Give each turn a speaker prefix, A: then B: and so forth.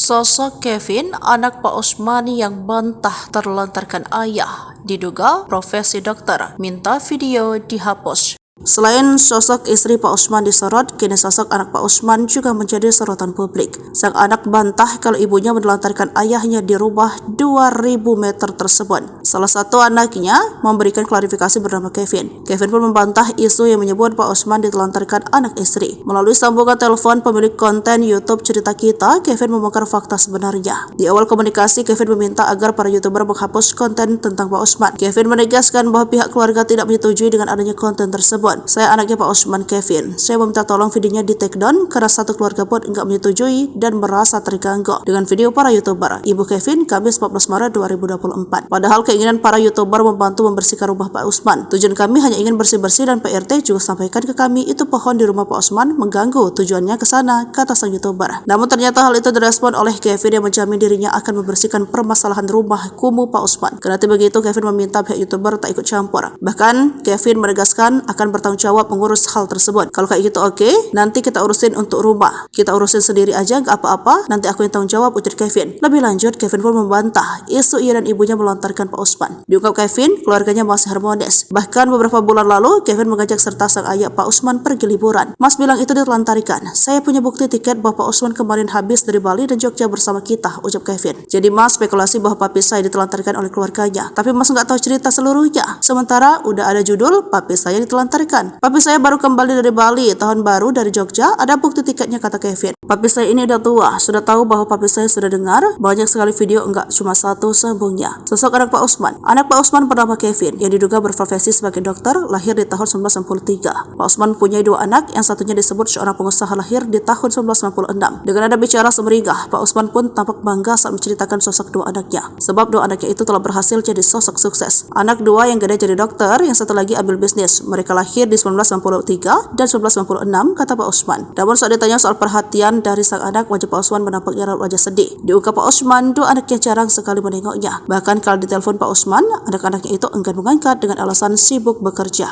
A: Sosok Kevin, anak Pak Usmani yang bantah terlantarkan ayah, diduga profesi dokter, minta video dihapus. Selain sosok istri Pak Usman disorot, kini sosok anak Pak Usman juga menjadi sorotan publik. Sang anak bantah kalau ibunya menelantarkan ayahnya di rumah 2000 meter tersebut. Salah satu anaknya memberikan klarifikasi bernama Kevin. Kevin pun membantah isu yang menyebut Pak Usman ditelantarkan anak istri. Melalui sambungan telepon pemilik konten YouTube Cerita Kita, Kevin membongkar fakta sebenarnya. Di awal komunikasi, Kevin meminta agar para YouTuber menghapus konten tentang Pak Usman. Kevin menegaskan bahwa pihak keluarga tidak menyetujui dengan adanya konten tersebut. Saya anaknya Pak Usman, Kevin. Saya meminta tolong videonya di take down karena satu keluarga pun enggak menyetujui dan merasa terganggu dengan video para YouTuber. Ibu Kevin, Kamis 14 Maret 2024. Padahal keinginan para YouTuber membantu membersihkan rumah Pak Usman. Tujuan kami hanya ingin bersih-bersih dan PRT juga sampaikan ke kami itu pohon di rumah Pak Usman mengganggu tujuannya ke sana, kata sang YouTuber. Namun ternyata hal itu direspon oleh Kevin yang menjamin dirinya akan membersihkan permasalahan rumah kumuh Pak Usman. Kendati begitu, Kevin meminta pihak YouTuber tak ikut campur. Bahkan Kevin menegaskan akan bertanggung jawab mengurus hal tersebut. Kalau kayak gitu oke, nanti kita urusin untuk rumah. Kita urusin sendiri aja, gak apa-apa. Nanti aku yang tanggung jawab, ujar Kevin. Lebih lanjut, Kevin pun membantah isu ia dan ibunya melontarkan Pak Usman. Diungkap Kevin, keluarganya masih harmonis. Bahkan beberapa bulan lalu, Kevin mengajak serta sang ayah Pak Usman pergi liburan. Mas bilang itu ditelantarkan. Saya punya bukti tiket bahwa Pak Usman kemarin habis dari Bali dan Jogja bersama kita, ucap Kevin. Jadi Mas spekulasi bahwa papi saya ditelantarkan oleh keluarganya. Tapi Mas nggak tahu cerita seluruhnya. Sementara udah ada judul papi saya ditelantarkan. Papi saya baru kembali dari Bali, tahun baru dari Jogja, ada bukti tiketnya, kata Kevin. Papi saya ini udah tua, sudah tahu bahwa papi saya sudah dengar banyak sekali video, enggak cuma satu, sambungnya. Sosok anak Pak Usman. Anak Pak Usman bernama Kevin, yang diduga berprofesi sebagai dokter, lahir di tahun 1993. Pak Usman punya dua anak, yang satunya disebut seorang pengusaha lahir di tahun 1996. Dengan ada bicara semeringah, Pak Usman pun tampak bangga saat menceritakan sosok dua anaknya. Sebab dua anaknya itu telah berhasil jadi sosok sukses. Anak dua yang gede jadi dokter, yang satu lagi ambil bisnis. Mereka lahir di 1993 dan 1996, kata Pak Usman. Namun saat ditanya soal perhatian dari sang anak, wajah Pak Usman menampaknya raut wajah sedih. Diungkap Pak Usman, dua anaknya jarang sekali menengoknya. Bahkan kalau ditelepon Pak Usman, anak-anaknya itu enggan mengangkat dengan alasan sibuk bekerja.